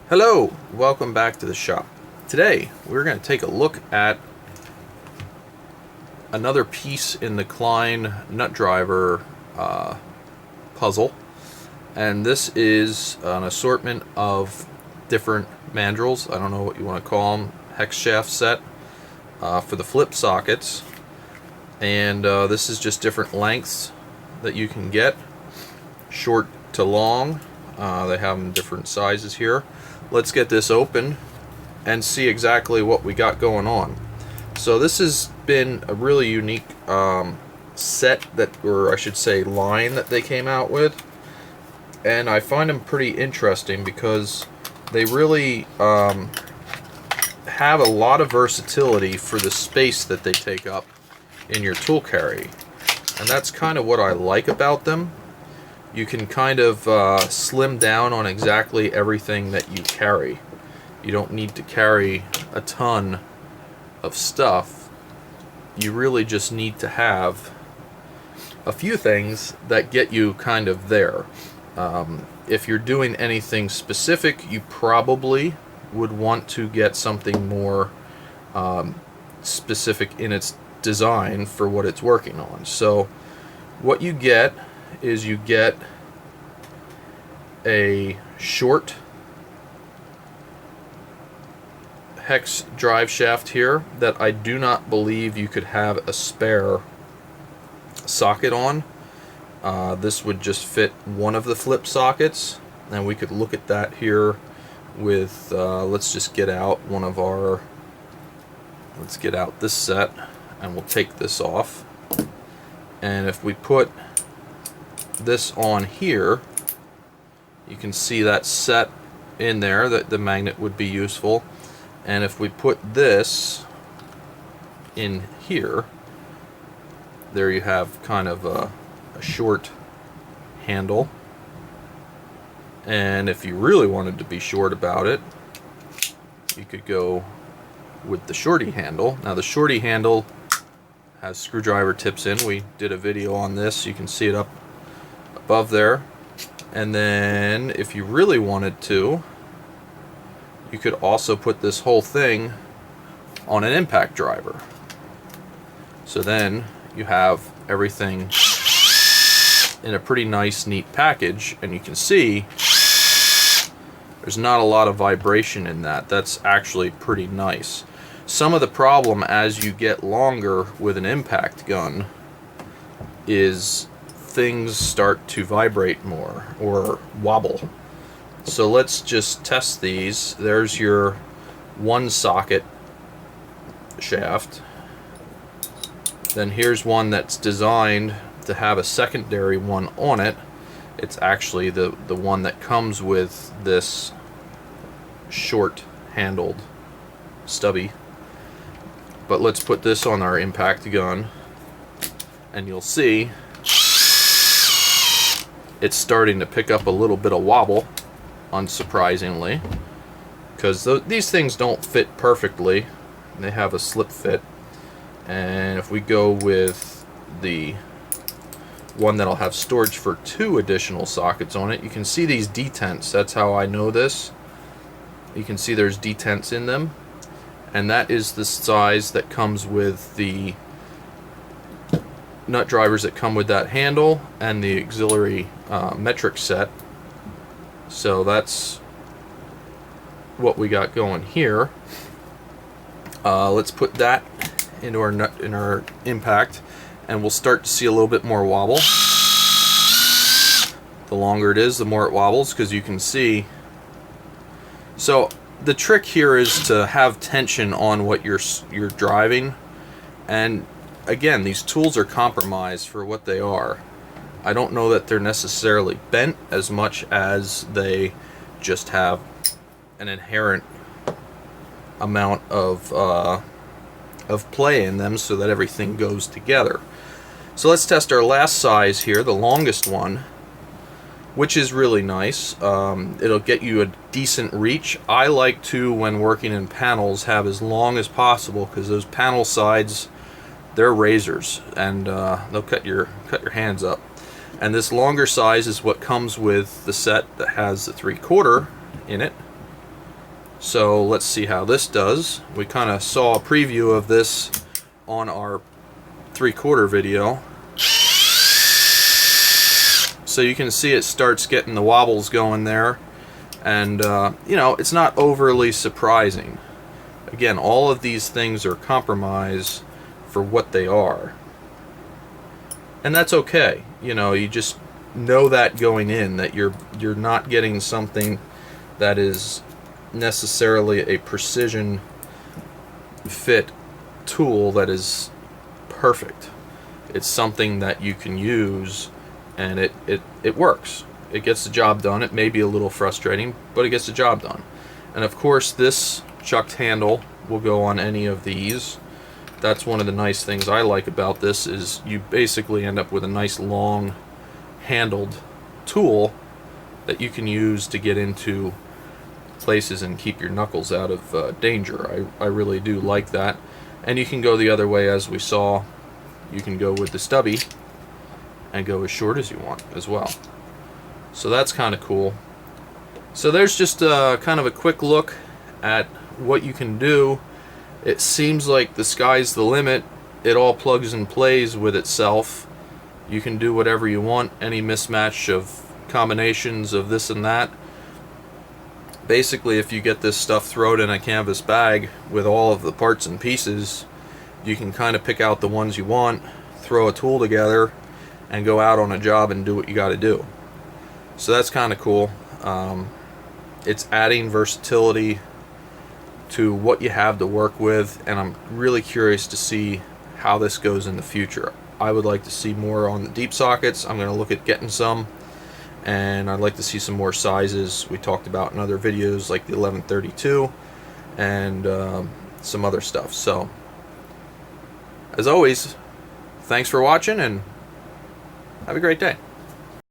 Hello, welcome back to the shop. Today we're going to take a look at another piece in the Klein nut driver puzzle, and this is an assortment of different mandrels. I don't know what you want to call them, hex shaft set for the flip sockets, and this is just different lengths that you can get, short to long. They have them different sizes here. Let's get this open and see exactly what we got going on. So this has been a really unique set or I should say line that they came out with, and I find them pretty interesting because they really have a lot of versatility for the space that they take up in your tool carry, and that's kind of what I like about them. You can kind of slim down on exactly everything that you carry. You don't need to carry a ton of stuff. You really just need to have a few things that get you kind of there. If you're doing anything specific, you probably would want to get something more specific in its design for what it's working on. So what you get is you get a short hex drive shaft here that I do not believe you could have a spare socket on. This would just fit one of the flip sockets, and we could look at that here with let's just get out let's get out this set, and we'll take this off. And if we put this on here, you can see that set in there, that the magnet would be useful. And if we put this in here, there you have kind of a short handle. And if you really wanted to be short about it, you could go with the shorty handle. Now the shorty handle has screwdriver tips in. We did a video on this. You can see it up above there. And then if you really wanted to, you could also put this whole thing on an impact driver. So then you have everything in a pretty nice, neat package, and you can see there's not a lot of vibration in that. That's actually pretty nice. Some of the problem as you get longer with an impact gun is things start to vibrate more or wobble. So let's just test these. There's your one socket shaft. Then here's one that's designed to have a secondary one on it. It's actually the one that comes with this short handled stubby. But let's put this on our impact gun, and you'll see it's starting to pick up a little bit of wobble, unsurprisingly, because these things don't fit perfectly. They have a slip fit. And if we go with the one that'll have storage for 2 additional sockets on it, you can see these detents. That's how I know this. You can see there's detents in them, and that is the size that comes with the nut drivers that come with that handle and the auxiliary metric set. So that's what we got going here. Let's put that into our impact, and we'll start to see a little bit more wobble. The longer it is, the more it wobbles, because you can see. So the trick here is to have tension on what you're driving, and again, these tools are compromised for what they are. I don't know that they're necessarily bent as much as they just have an inherent amount of play in them so that everything goes together. So let's test our last size here, the longest one, which is really nice. It'll get you a decent reach. I like to, when working in panels, have as long as possible, because those panel sides, they're razors, and they'll cut your hands up. And this longer size is what comes with the set that has the 3/4 in it. So let's see how this does. We kind of saw a preview of this on our 3/4 video. So you can see it starts getting the wobbles going there. And, you know, it's not overly surprising. Again, all of these things are compromise for what they are. And that's okay. You know, you just know that going in, that you're not getting something that is necessarily a precision fit tool that is perfect. It's something that you can use and it works. It gets the job done. It may be a little frustrating, but it gets the job done. And of course this chucked handle will go on any of these. That's one of the nice things I like about this, is you basically end up with a nice long handled tool that you can use to get into places and keep your knuckles out of danger. I really do like that. And you can go the other way, as we saw. You can go with the stubby and go as short as you want as well. So that's kind of cool. So there's just kind of a quick look at what you can do. It seems like the sky's the limit. It all plugs and plays with itself. You can do whatever you want, any mismatch of combinations of this and that. Basically, if you get this stuff thrown in a canvas bag with all of the parts and pieces, you can kind of pick out the ones you want, throw a tool together, and go out on a job and do what you got to do. So that's kind of cool. It's adding versatility to what you have to work with, and I'm really curious to see how this goes in the future. I would like to see more on the deep sockets. I'm going to look at getting some, and I'd like to see some more sizes we talked about in other videos, like the 1132 and some other stuff. So as always, thanks for watching and have a great day.